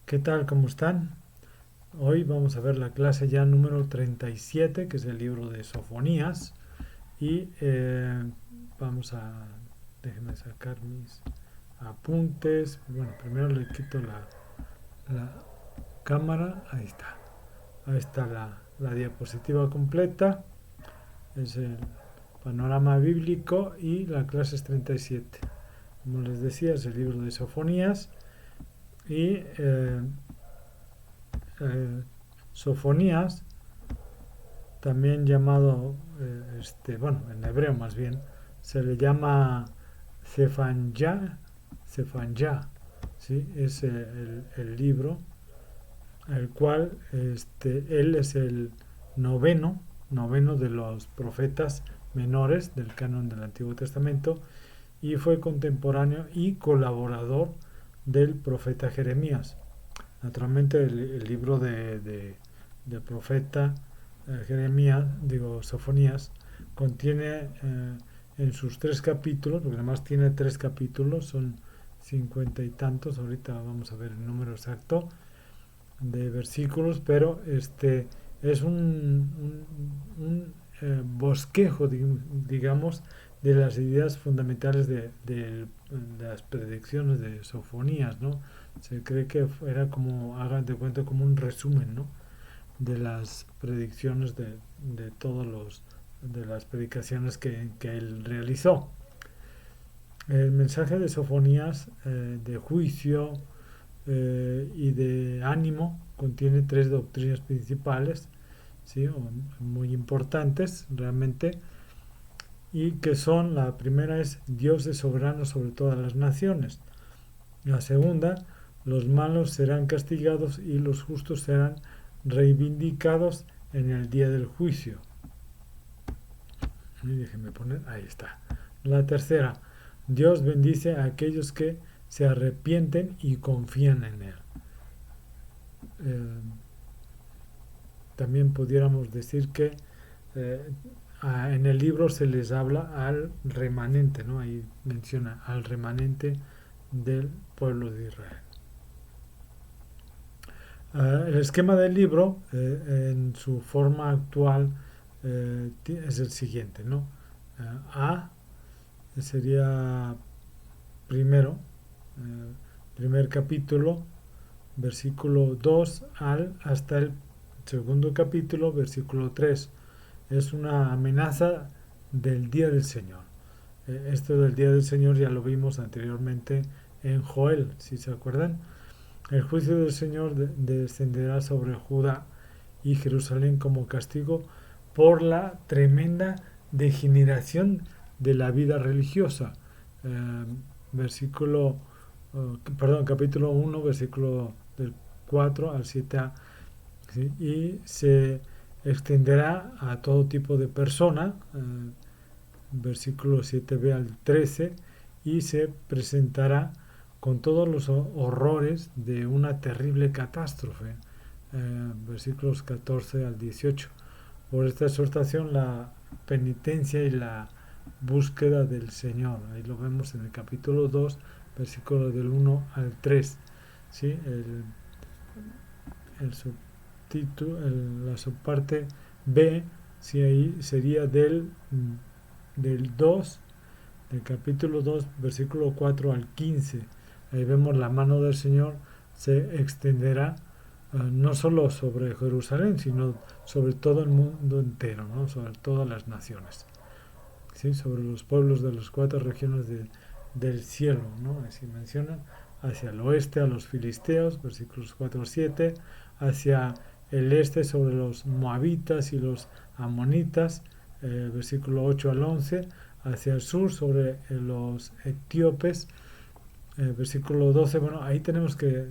¿Qué tal? ¿Cómo están? Hoy vamos a ver la clase ya número 37, que es el libro de Sofonías. Y vamos a... Déjenme sacar mis apuntes. Bueno, primero le quito la cámara. Ahí está. Ahí está la diapositiva completa. Es el panorama bíblico y la clase es 37. Como les decía, es el libro de Sofonías. Y eh, Sofonías, también llamado, bueno, en hebreo más bien, se le llama Zephaniah, Zephaniah, ¿sí? Es el libro, el cual él es el noveno de los profetas menores del canon del Antiguo Testamento y fue contemporáneo y colaborador del profeta Jeremías. Naturalmente el libro del profeta Jeremías, digo Sofonías, contiene en sus tres capítulos, porque además tiene tres capítulos, son 50 y tantos, ahorita vamos a ver el número exacto de versículos, pero es bosquejo, digamos, de las ideas fundamentales de las predicciones de Sofonías, ¿no? Se cree que era como, hagan de cuenta, como un resumen, ¿no? De las predicciones de todos de las predicaciones que él realizó. El mensaje de Sofonías de juicio y de ánimo contiene tres doctrinas principales, ¿sí? Muy importantes realmente, y que son: la primera es Dios es soberano sobre todas las naciones; la segunda, los malos serán castigados y los justos serán reivindicados en el día del juicio. Y déjenme poner, ahí está. La tercera, Dios bendice a aquellos que se arrepienten y confían en Él. Eh, También pudiéramos decir que eh, en el libro se les habla al remanente, ¿no? Ahí menciona al remanente del pueblo de Israel. El esquema del libro, en su forma actual, es el siguiente, ¿no? A sería primero, primer capítulo, versículo 2 hasta el segundo capítulo, versículo 3. Es una amenaza del día del Señor. Esto del día del Señor ya lo vimos anteriormente en Joel, si se acuerdan. El juicio del Señor descenderá sobre Judá y Jerusalén como castigo por la tremenda degeneración de la vida religiosa. Eh, versículo, capítulo 1, versículo del 4 al 7a. ¿Sí? Y se extenderá a todo tipo de persona, versículo 7b al 13, y se presentará con todos los horrores de una terrible catástrofe, versículos 14 al 18. Por esta exhortación, la penitencia y la búsqueda del Señor. Ahí lo vemos en el capítulo 2, versículo del 1 al 3. ¿Sí? El subtítulo, la subparte B, sí, ahí sería del 2, del capítulo 2, versículo 4 al 15. Ahí vemos la mano del Señor se extenderá no solo sobre Jerusalén, sino sobre todo el mundo entero, ¿no? Sobre todas las naciones, ¿sí? Sobre los pueblos de las cuatro regiones del cielo, ¿no? Así mencionan, hacia el oeste a los filisteos, versículos 4 al 7, hacia el este sobre los moabitas y los amonitas, versículo 8 al 11, hacia el sur sobre los etíopes, versículo 12. Bueno, ahí tenemos que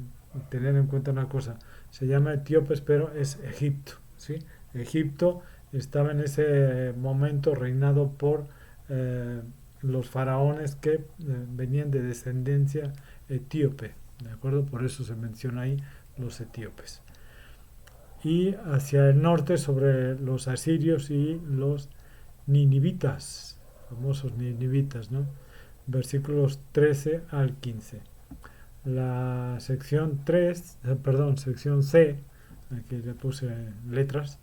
tener en cuenta una cosa: se llama etíopes, pero es Egipto, ¿sí? Egipto estaba en ese momento reinado por eh, los faraones que venían de descendencia etíope, ¿de acuerdo? Por eso se menciona ahí los etíopes. Y hacia el norte sobre los asirios y los ninivitas, famosos ninivitas, ¿no? Versículos 13 al 15. La sección 3, sección C, aquí le puse letras,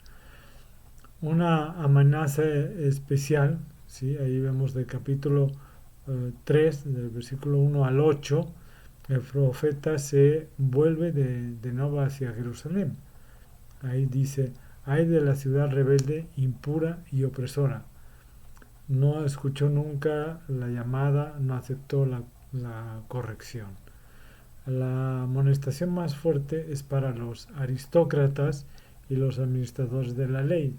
una amenaza especial, ¿sí? Ahí vemos del capítulo 3, del versículo 1 al 8, el profeta se vuelve de nuevo hacia Jerusalén. Ahí dice, ay de la ciudad rebelde, impura y opresora. No escuchó nunca la llamada, no aceptó la corrección. La amonestación más fuerte es para los aristócratas y los administradores de la ley,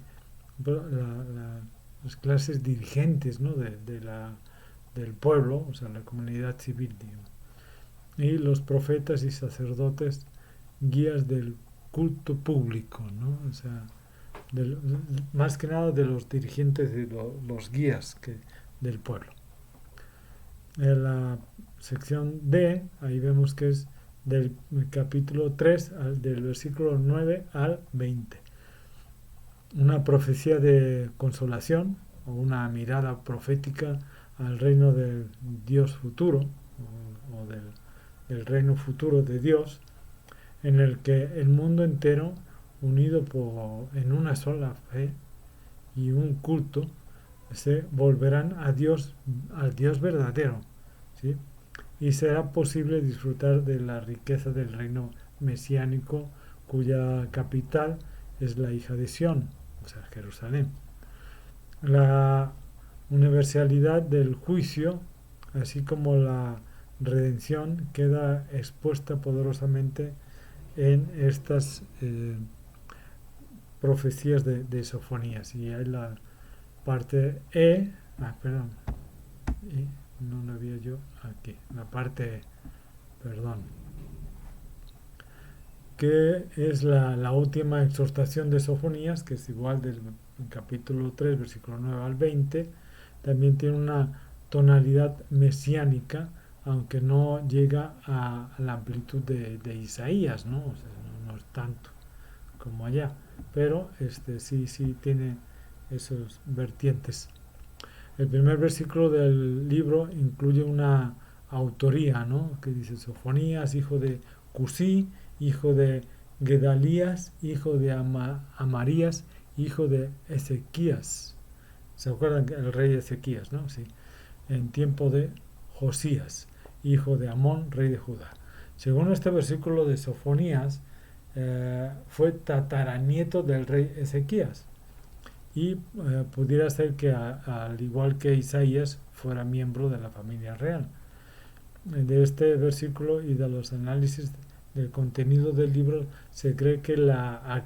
las clases dirigentes, ¿no? del pueblo, o sea, la comunidad civil, digamos. Y los profetas y sacerdotes, guías del culto público, ¿no? O sea, del- más que nada de los dirigentes y los guías del pueblo. En la sección D, ahí vemos que es del capítulo 3, del versículo 9 al 20. Una profecía de consolación o una mirada profética al reino del Dios futuro o del reino futuro de Dios, en el que el mundo entero, unido en una sola fe y un culto, se volverán al Dios verdadero, ¿sí? Y será posible disfrutar de la riqueza del reino mesiánico, cuya capital es la hija de Sión, o sea, Jerusalén. La universalidad del juicio, así como la redención, queda expuesta poderosamente en estas profecías de Sofonías. Y hay la parte perdón, no lo había yo aquí, la parte, perdón, que es la última exhortación de Sofonías, que es igual del capítulo 3, versículo 9 al 20, también tiene una tonalidad mesiánica, aunque no llega a la amplitud de Isaías, ¿no? O sea, no es tanto como allá, pero sí tiene esos vertientes. El primer versículo del libro incluye una autoría, ¿no? Que dice Sofonías, hijo de Cusí, hijo de Gedalías, hijo de Amarías, hijo de Ezequías. ¿Se acuerdan que el rey Ezequías, no? Sí. En tiempo de Josías, hijo de Amón, rey de Judá. Según este versículo de Sofonías, fue tataranieto del rey Ezequías y pudiera ser que al igual que Isaías fuera miembro de la familia real. De este versículo y de los análisis del contenido del libro se cree que la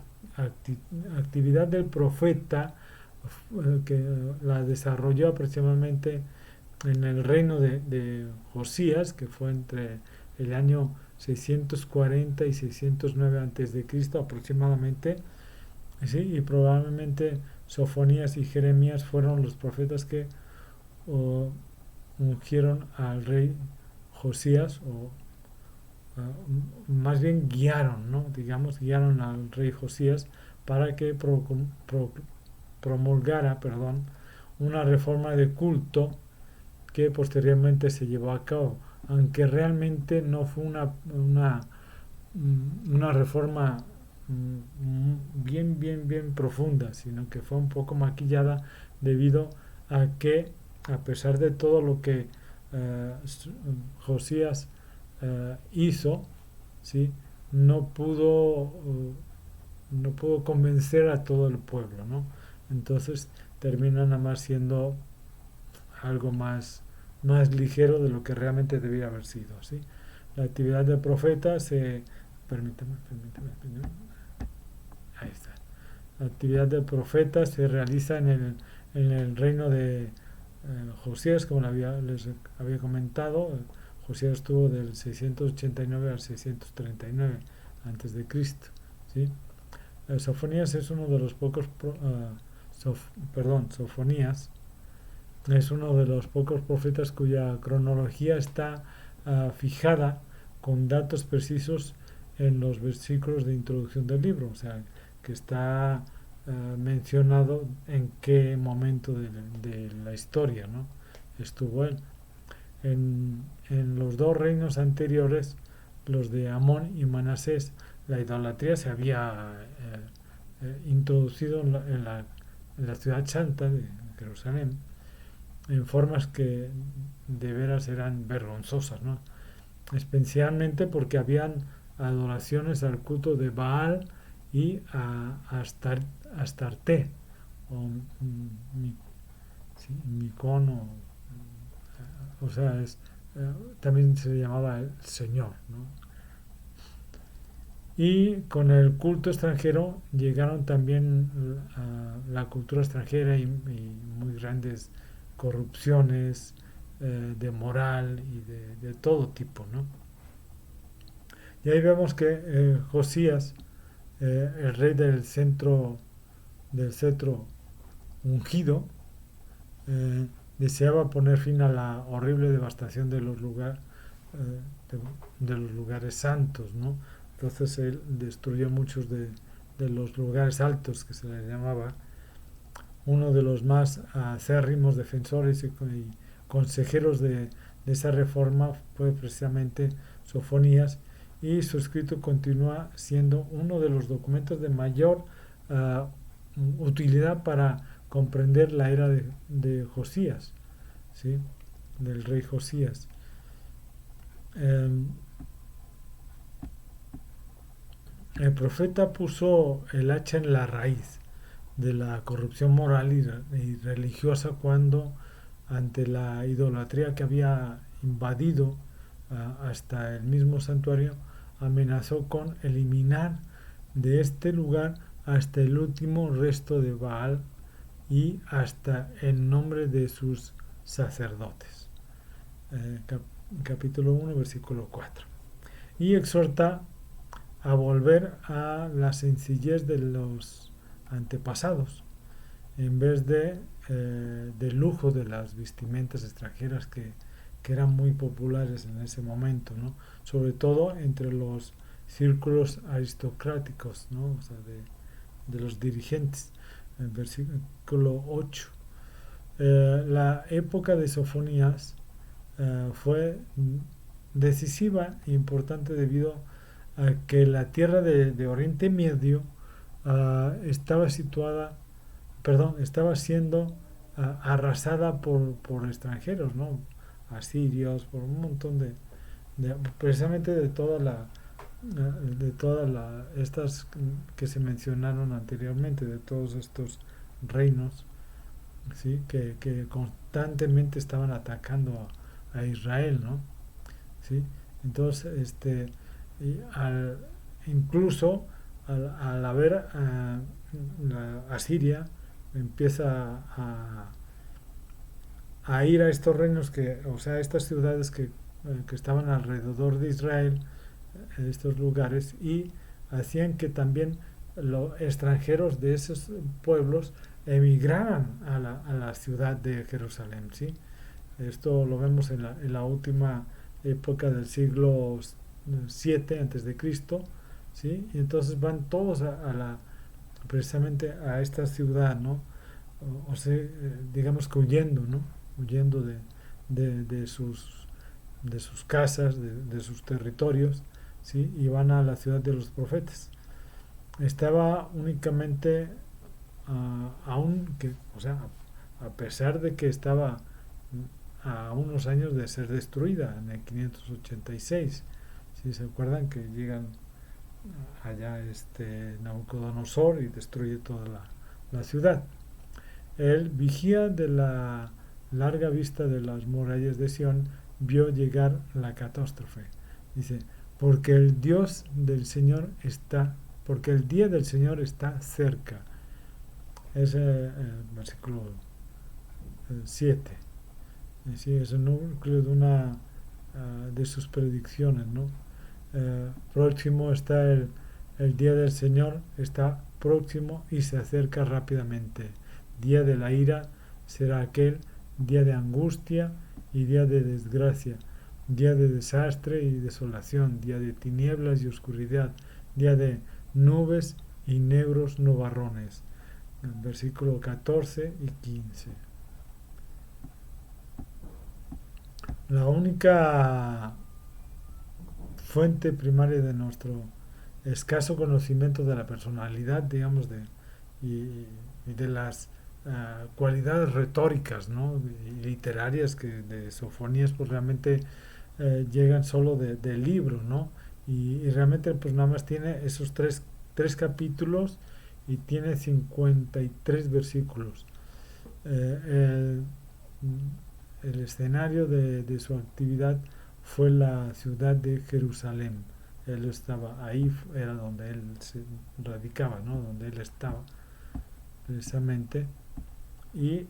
actividad del profeta que la desarrolló aproximadamente en el reino de Josías, que fue entre el año 640 y 609 a.C. aproximadamente, ¿sí? Y probablemente Sofonías y Jeremías fueron los profetas que o, ungieron al rey Josías o más bien guiaron, ¿no? Digamos, guiaron al rey Josías para que promulgara, una reforma de culto que posteriormente se llevó a cabo, aunque realmente no fue una reforma bien profunda, sino que fue un poco maquillada debido a que, a pesar de todo lo que eh, Josías hizo, ¿sí? no pudo no pudo convencer a todo el pueblo, ¿no? Entonces termina nada más siendo algo más ligero de lo que realmente debía haber sido, ¿sí? La actividad del profeta permítame, ahí está. La actividad del profeta se realiza en el reino de Josías, como les había comentado. Josías estuvo del 689 al 639 antes de Cristo, ¿sí? Sofonías es uno de los pocos Sofonías es uno de los pocos profetas cuya cronología está fijada con datos precisos en los versículos de introducción del libro, o sea, que está mencionado en qué momento de la historia, ¿no? estuvo él. En los dos reinos anteriores, los de Amón y Manasés, la idolatría se había introducido en la ciudad santa de Jerusalén en formas que de veras eran vergonzosas, ¿no? Especialmente porque habían adoraciones al culto de Baal y a Astarte o sí, Micón o sea, también se le llamaba el Señor, ¿no? Y con el culto extranjero llegaron también a la cultura extranjera y muy grandes corrupciones de moral y de todo tipo, ¿no? Y ahí vemos que Josías, el rey del cetro ungido, eh, deseaba poner fin a la horrible devastación de los lugares santos, ¿no? Entonces él destruyó muchos de los lugares altos que se les llamaba. Uno de los más acérrimos defensores y consejeros de esa reforma fue precisamente Sofonías, y su escrito continúa siendo uno de los documentos de mayor uh, utilidad para comprender la era de Josías, ¿sí? Del rey Josías. Eh, el profeta puso el hacha en la raíz de la corrupción moral y religiosa cuando, ante la idolatría que había invadido hasta el mismo santuario, amenazó con eliminar de este lugar hasta el último resto de Baal y hasta el nombre de sus sacerdotes. Cap capítulo 1, versículo 4. Y exhorta a volver a la sencillez de los antepasados, en vez del lujo de las vestimentas extranjeras que eran muy populares en ese momento, ¿no? Sobre todo entre los círculos aristocráticos, ¿no? O sea, de los dirigentes. En versículo 8. La época de Sofonías fue decisiva e importante debido a que la tierra de Oriente Medio estaba estaba siendo arrasada por extranjeros, ¿no? Asirios, por un montón precisamente de todas estas que se mencionaron anteriormente, de todos estos reinos, ¿sí? Que constantemente estaban atacando a Israel, ¿no? ¿Sí? Entonces, y incluso al haber a Siria empieza a ir a estos reinos o sea, a estas ciudades que estaban alrededor de Israel, estos lugares, y hacían que también los extranjeros de esos pueblos emigraran a la ciudad de Jerusalén, ¿sí? Esto lo vemos en la última época del siglo 7 antes de Cristo, ¿sí? Y entonces van todos precisamente a esta ciudad, ¿no? O sea, digamos que huyendo, ¿no? Huyendo de sus casas, de sus territorios, ¿sí? Y van a la ciudad de los profetas. Estaba únicamente, o sea, a pesar de que estaba a unos años de ser destruida en el 586. Si se acuerdan que llegan allá Nabucodonosor y destruye toda la ciudad. El vigía de la larga vista de las murallas de Sión vio llegar la catástrofe. Dice, porque el Dios del Señor porque el día del Señor está cerca. Es el versículo 7. Sí, es el núcleo de sus predicciones, ¿no? Próximo está el día del Señor, está próximo y se acerca rápidamente. Día de la ira será aquel, día de angustia y día de desgracia, día de desastre y desolación, día de tinieblas y oscuridad, día de nubes y negros nubarrones. Versículo 14 y 15. La única fuente primaria de nuestro escaso conocimiento de la personalidad, digamos, y de las cualidades retóricas, ¿no? Y literarias que de Sofonías pues realmente llegan solo del libro, ¿no? Y realmente pues nada más tiene esos tres capítulos y tiene 53 versículos. Eh, el escenario de su actividad fue la ciudad de Jerusalén. Él estaba ahí, era donde él se radicaba, ¿no? Donde él estaba precisamente. Y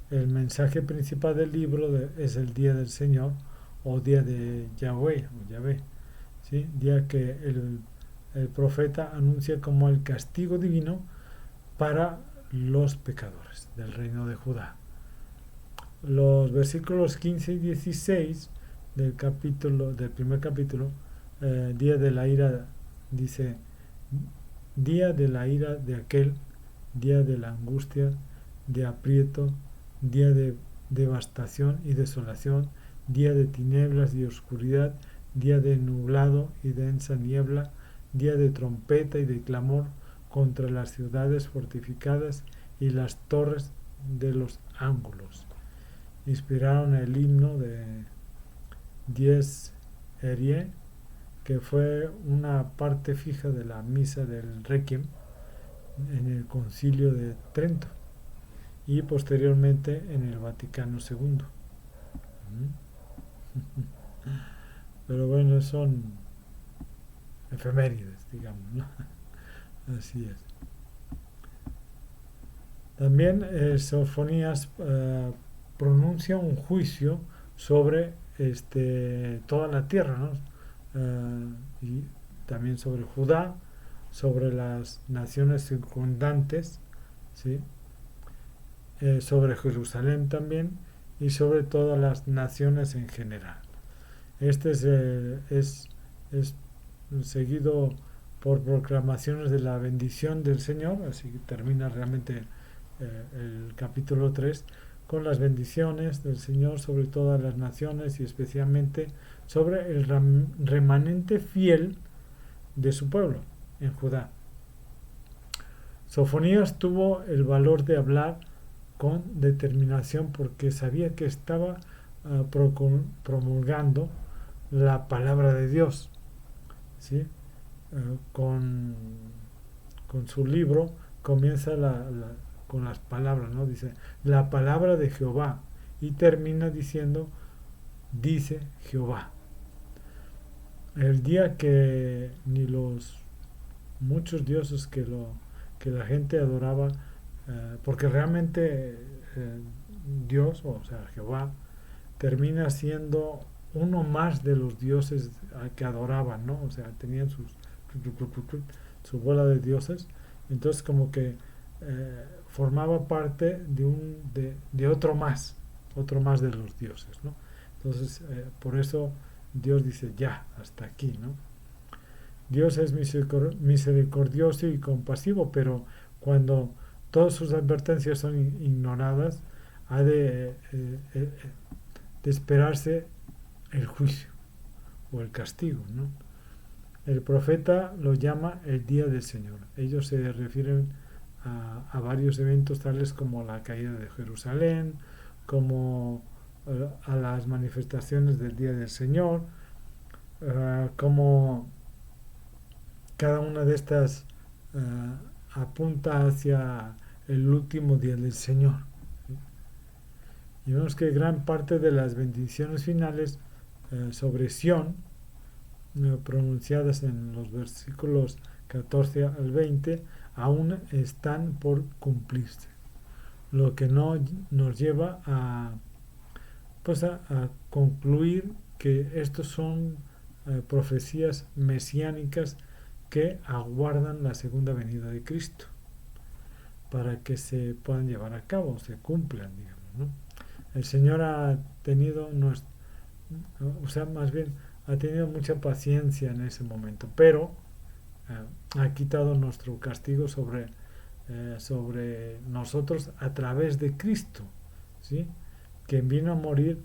el mensaje principal del libro es el día del Señor o día de Yahweh, o Yahvé, ¿sí? Día que el profeta anuncia como el castigo divino para los pecadores del reino de Judá. Los versículos 15 y 16 del primer capítulo, día de la ira, dice, día de la ira de aquel, día de la angustia, de aprieto, día de devastación y desolación, día de tinieblas y oscuridad, día de nublado y densa niebla, día de trompeta y de clamor contra las ciudades fortificadas y las torres de los ángulos. Inspiraron el himno de Dies Irae, que fue una parte fija de la misa del Requiem en el Concilio de Trento y posteriormente en el Vaticano II. Pero bueno, son efemérides, digamos, ¿no? Así es. También Sofonías pronuncia un juicio sobre toda la tierra, ¿no? Y también sobre Judá, sobre las naciones circundantes, ¿sí? Sobre Jerusalén también y sobre todas las naciones en general. Este es seguido por proclamaciones de la bendición del Señor, así que termina realmente el capítulo 3 con las bendiciones del Señor sobre todas las naciones y especialmente sobre el remanente fiel de su pueblo en Judá. Sofonías tuvo el valor de hablar con determinación porque sabía que estaba promulgando la palabra de Dios, ¿sí? Con, con su libro comienza con las palabras, ¿no? Dice, la palabra de Jehová, y termina diciendo, dice Jehová. El día que ni los muchos dioses que la gente adoraba, porque realmente Dios, o sea, Jehová, termina siendo uno más de los dioses que adoraban, ¿no? O sea, tenían su bola de dioses, entonces como que formaba parte de otro más de los dioses, ¿no? Entonces, por eso Dios dice, ya, hasta aquí, ¿no? Dios es misericordioso y compasivo, pero cuando todas sus advertencias son ignoradas, ha de esperarse el juicio o el castigo, ¿no? El profeta lo llama el día del Señor. Ellos se refieren a varios eventos tales como la caída de Jerusalén, como a las manifestaciones del día del Señor, como cada una de estas apunta hacia el último día del Señor. Y vemos que gran parte de las bendiciones finales sobre Sión, pronunciadas en los versículos 14 al 20, aún están por cumplirse. Lo que no nos lleva pues a concluir que estos son profecías mesiánicas que aguardan la segunda venida de Cristo para que se puedan llevar a cabo, se cumplan, digamos, ¿no? El Señor ha tenido, o sea, más bien, ha tenido mucha paciencia en ese momento, pero ha quitado nuestro castigo sobre nosotros a través de Cristo, ¿sí? Que vino a morir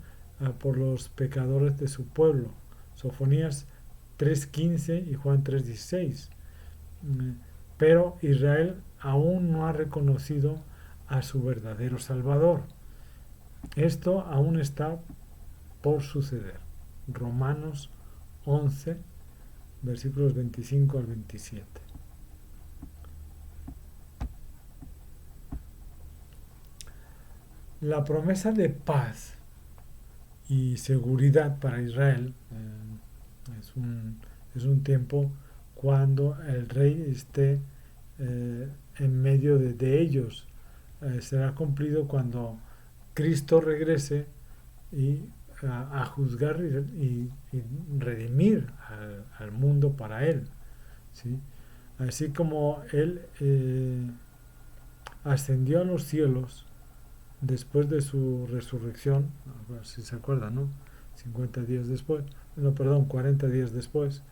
por los pecadores de su pueblo, Sofonías 3:15 y Juan 3:16. Pero Israel aún no ha reconocido a su verdadero Salvador. Esto aún está por suceder. Romanos 11, versículos 25 al 27. La promesa de paz y seguridad para Israel es un tiempo cuando el rey esté en medio de ellos. Será cumplido cuando Cristo regrese y a juzgar y redimir al mundo para Él. ¿Sí? Así como Él ascendió a los cielos después de su resurrección, si se acuerdan, ¿no? 50 días después, no, perdón, 40 días después,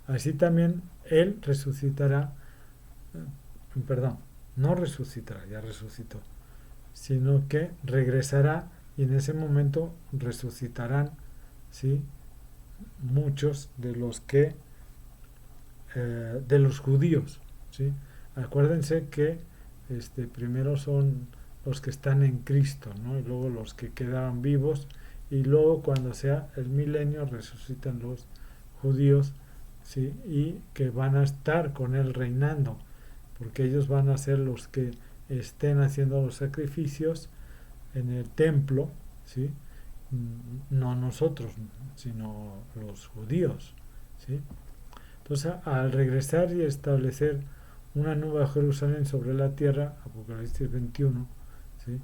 así también Él resucitará, perdón, no resucitará, ya resucitó, sino que regresará y en ese momento resucitarán, ¿sí? Muchos de los que de los judíos, ¿sí? Acuérdense que primero son los que están en Cristo, ¿no? Y luego los que quedaron vivos y luego cuando sea el milenio resucitan los judíos, ¿sí? Y que van a estar con él reinando, porque ellos van a ser los que estén haciendo los sacrificios en el templo, ¿sí? No nosotros, sino los judíos, ¿sí? Entonces, al regresar y establecer una nueva Jerusalén sobre la tierra, Apocalipsis 21, ¿sí?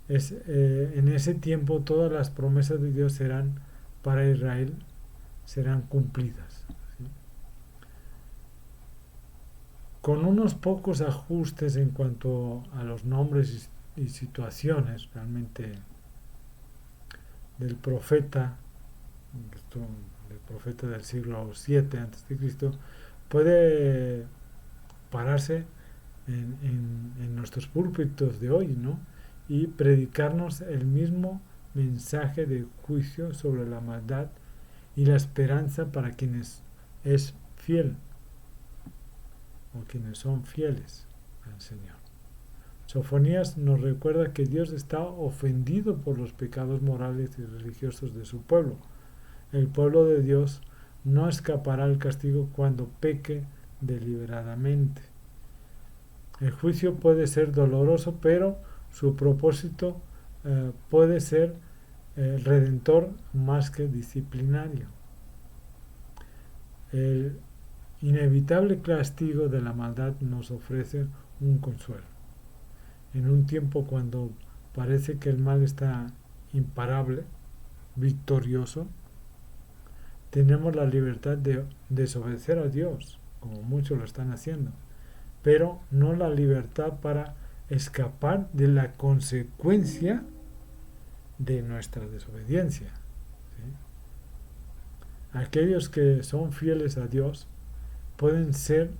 En ese tiempo todas las promesas de Dios serán para Israel, serán cumplidas, ¿sí? Con unos pocos ajustes en cuanto a los nombres y situaciones realmente del profeta, del profeta del siglo VII a.C., puede pararse en nuestros púlpitos de hoy, ¿no? Y predicarnos el mismo mensaje de juicio sobre la maldad y la esperanza para quienes es fiel o quienes son fieles al Señor. Sofonías nos recuerda que Dios está ofendido por los pecados morales y religiosos de su pueblo. El pueblo de Dios no escapará al castigo cuando peque deliberadamente. El juicio puede ser doloroso, pero su propósito puede ser redentor más que disciplinario. El inevitable castigo de la maldad nos ofrece un consuelo. En un tiempo cuando parece que el mal está imparable, victorioso, tenemos la libertad de desobedecer a Dios, como muchos lo están haciendo, pero no la libertad para escapar de la consecuencia de nuestra desobediencia, ¿sí? Aquellos que son fieles a Dios pueden ser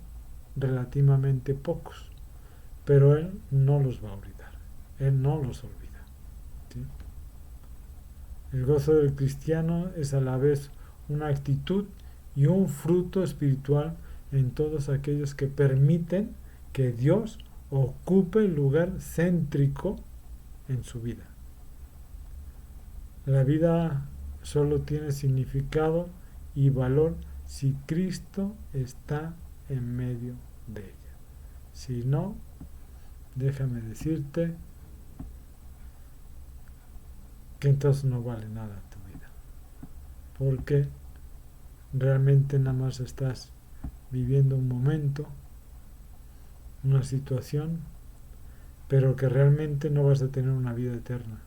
relativamente pocos, pero Él no los va a olvidar, Él no los olvida, ¿sí? El gozo del cristiano es a la vez una actitud y un fruto espiritual en todos aquellos que permiten que Dios ocupe el lugar céntrico en su vida. La vida solo tiene significado y valor si Cristo está en medio de ella. Si no, déjame decirte que entonces no vale nada tu vida, porque realmente nada más estás viviendo un momento, una situación, pero que realmente no vas a tener una vida eterna.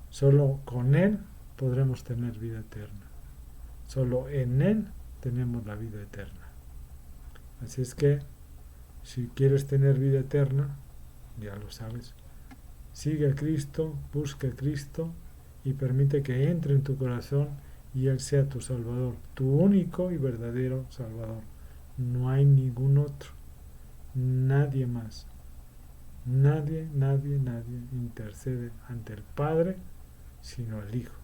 Solo con Él podremos tener vida eterna. Solo en Él tenemos la vida eterna. Así es que, si quieres tener vida eterna, ya lo sabes, sigue a Cristo, busca a Cristo y permite que entre en tu corazón y Él sea tu Salvador, tu único y verdadero Salvador. No hay ningún otro, nadie más. Nadie intercede ante el Padre sino el Hijo.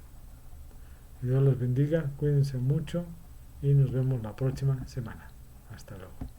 Que Dios los bendiga, cuídense mucho y nos vemos la próxima semana. Hasta luego.